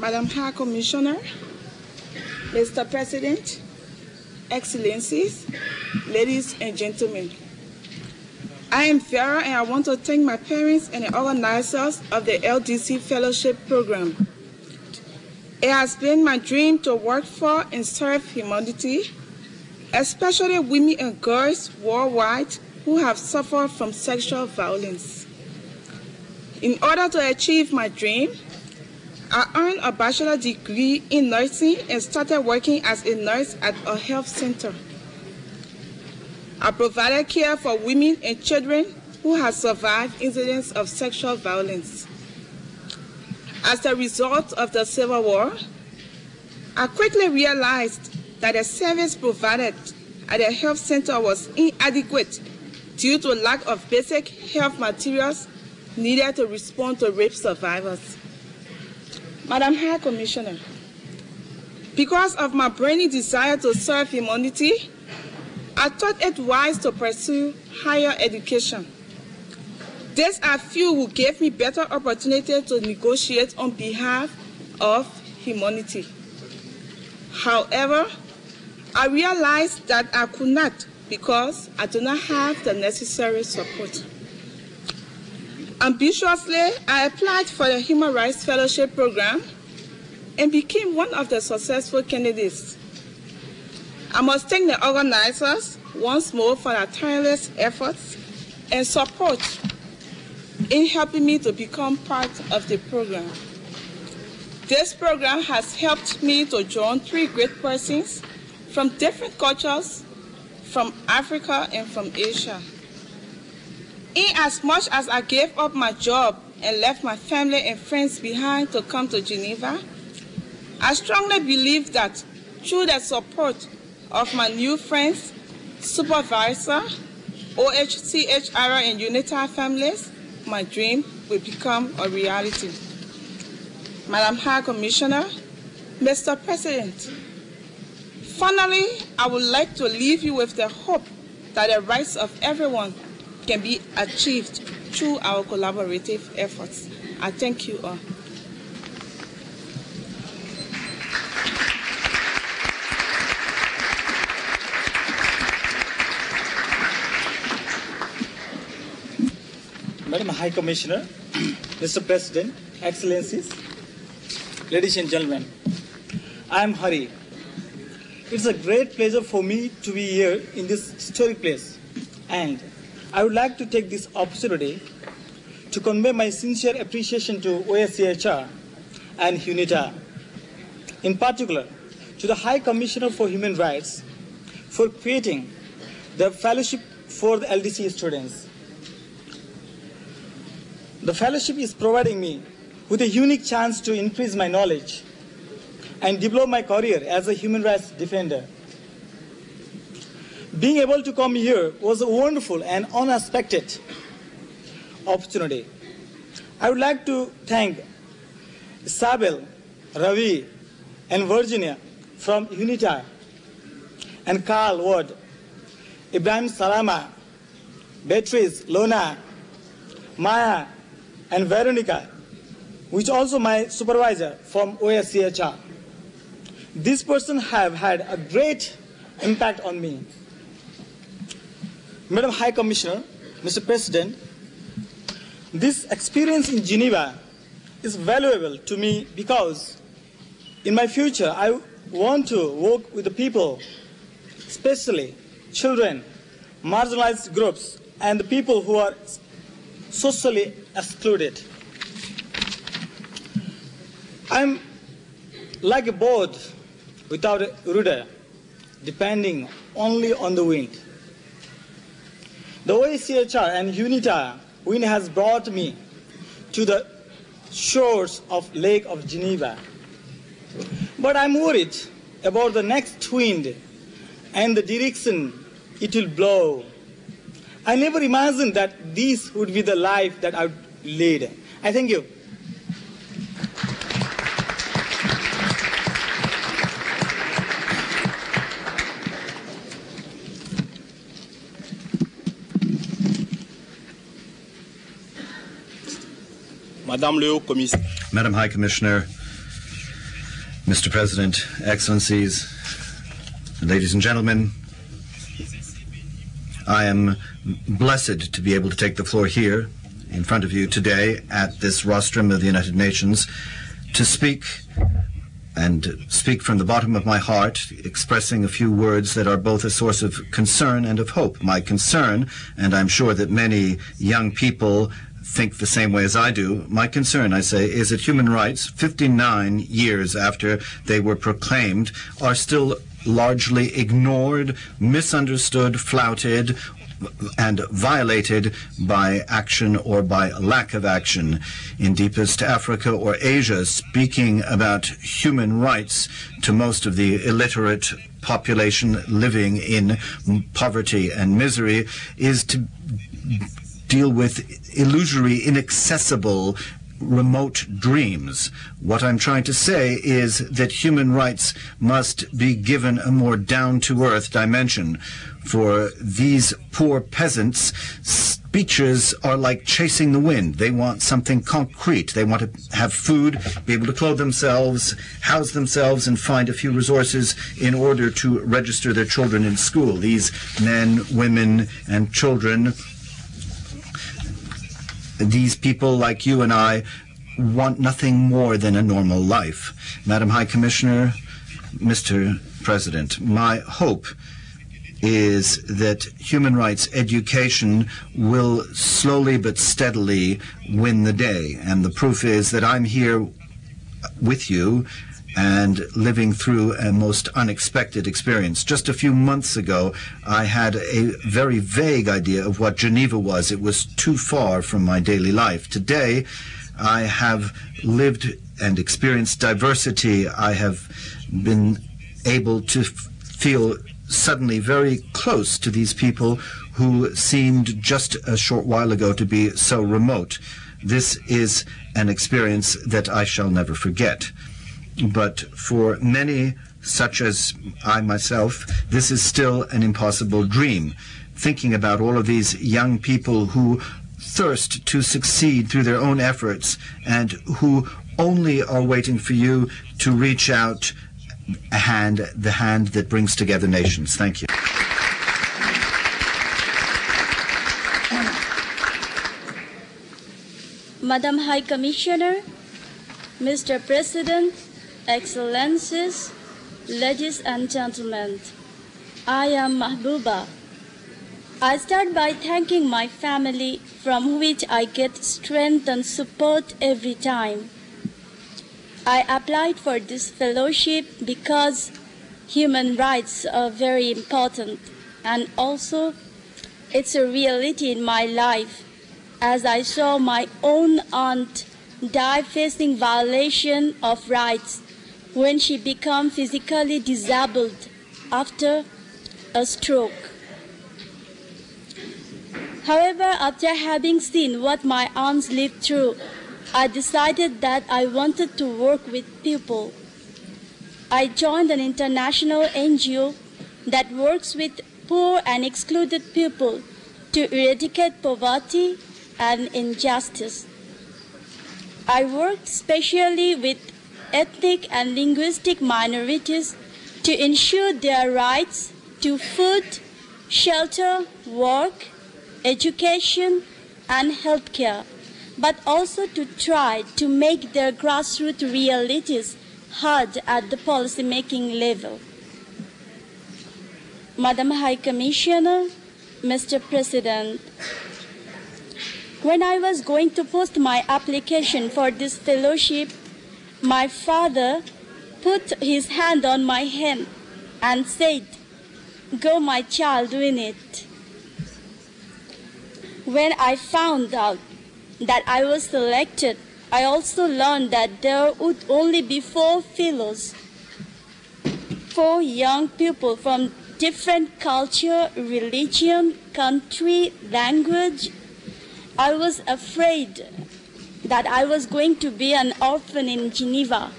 Madam High Commissioner, Mr. President, Excellencies, ladies and gentlemen. I am Vera and I want to thank my parents and the organizers of the LDC Fellowship Program. It has been my dream to work for and serve humanity, especially women and girls worldwide who have suffered from sexual violence. In order to achieve my dream, I earned a bachelor's degree in nursing and started working as a nurse at a health center. I provided care for women and children who had survived incidents of sexual violence. As a result of the Civil War, I quickly realized that the service provided at the health center was inadequate due to lack of basic health materials needed to respond to rape survivors. Madam High Commissioner, because of my burning desire to serve humanity, I thought it wise to pursue higher education. These are few who gave me better opportunity to negotiate on behalf of humanity. However, I realized that I could not because I do not have the necessary support. Ambitiously, I applied for the Human Rights Fellowship Program and became one of the successful candidates. I must thank the organizers once more for their tireless efforts and support in helping me to become part of the program. This program has helped me to join 3 great persons from different cultures, from Africa and from Asia. Inasmuch as I gave up my job and left my family and friends behind to come to Geneva, I strongly believe that through the support of my new friends, supervisor, OHCHR and UNITA families, my dream will become a reality. Madam High Commissioner, Mr. President, finally, I would like to leave you with the hope that the rights of everyone can be achieved through our collaborative efforts. I thank you all. Madam High Commissioner, Mr. President, Excellencies, ladies and gentlemen, I am Hari. It's a great pleasure for me to be here in this historic place, and I would like to take this opportunity to convey my sincere appreciation to OSCHR and UNITA, in particular to the High Commissioner for Human Rights for creating the fellowship for the LDC students. The fellowship is providing me with a unique chance to increase my knowledge and develop my career as a human rights defender. Being able to come here was a wonderful and unexpected opportunity. I would like to thank Isabel, Ravi, and Virginia from UNITA, and Carl Ward, Ibrahim Salama, Beatrice, Lona, Maya, and Veronica, which also my supervisor from OSCHR. This person have had a great impact on me. Madam High Commissioner, Mr. President, this experience in Geneva is valuable to me because in my future I want to work with the people, especially children, marginalized groups, and the people who are socially excluded. I'm like a boat without a rudder, depending only on the wind. The OSCHR and UNITA wind has brought me to the shores of Lake of Geneva. But I'm worried about the next wind and the direction it will blow. I never imagined that this would be the life that I would lead. I thank you. Madam High Commissioner, Mr. President, Excellencies, ladies and gentlemen, I am blessed to be able to take the floor here in front of you today at this rostrum of the United Nations to speak from the bottom of my heart, expressing a few words that are both a source of concern and of hope. My concern, and I'm sure that many young people think the same way as I do, my concern, I say, is that human rights, 59 years after they were proclaimed, are still largely ignored, misunderstood, flouted, and violated by action or by lack of action. In deepest Africa or Asia, speaking about human rights to most of the illiterate population living in poverty and misery is to deal with illusory, inaccessible, remote dreams. What I'm trying to say is that human rights must be given a more down-to-earth dimension. For these poor peasants, speeches are like chasing the wind. They want something concrete. They want to have food, be able to clothe themselves, house themselves, and find a few resources in order to register their children in school. These men, women, and children, these people like you and I, want nothing more than a normal life. Madam High Commissioner, Mr. President, my hope is that human rights education will slowly but steadily win the day. And the proof is that I'm here with you and living through a most unexpected experience. Just a few months ago, I had a very vague idea of what Geneva was. It was too far from my daily life. Today, I have lived and experienced diversity. I have been able to feel suddenly very close to these people who seemed just a short while ago to be so remote. This is an experience that I shall never forget. But for many, such as I myself, this is still an impossible dream. Thinking about all of these young people who thirst to succeed through their own efforts and who only are waiting for you to reach out the hand that brings together nations. Thank you. Madam High Commissioner, Mr. President, Excellencies, ladies and gentlemen, I am Mahbooba. I start by thanking my family, from which I get strength and support every time. I applied for this fellowship because human rights are very important, and also it's a reality in my life, as I saw my own aunt die facing violation of rights when she became physically disabled after a stroke. However, after having seen what my aunts lived through, I decided that I wanted to work with people. I joined an international NGO that works with poor and excluded people to eradicate poverty and injustice. I worked specially with ethnic and linguistic minorities to ensure their rights to food, shelter, work, education, and healthcare, but also to try to make their grassroots realities heard at the policy-making level. Madam High Commissioner, Mr. President, when I was going to post my application for this fellowship, my father put his hand on my hand and said, "Go, my child, doing it." When I found out that I was selected, I also learned that there would only be 4 fellows, 4 young people from different culture, religion, country, language. I was afraid that I was going to be an orphan in Geneva.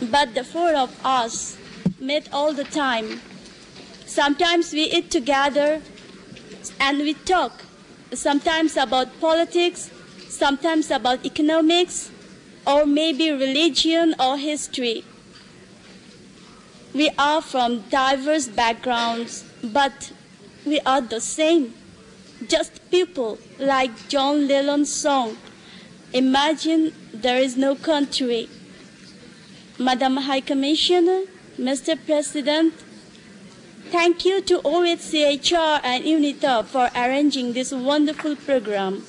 But the 4 of us met all the time. Sometimes we eat together and we talk, sometimes about politics, sometimes about economics, or maybe religion or history. We are from diverse backgrounds, but we are the same. Just people, like John Lennon's song, "Imagine there is no country." Madam High Commissioner, Mr. President, thank you to OHCHR and UNITA for arranging this wonderful program.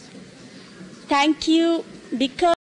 Thank you because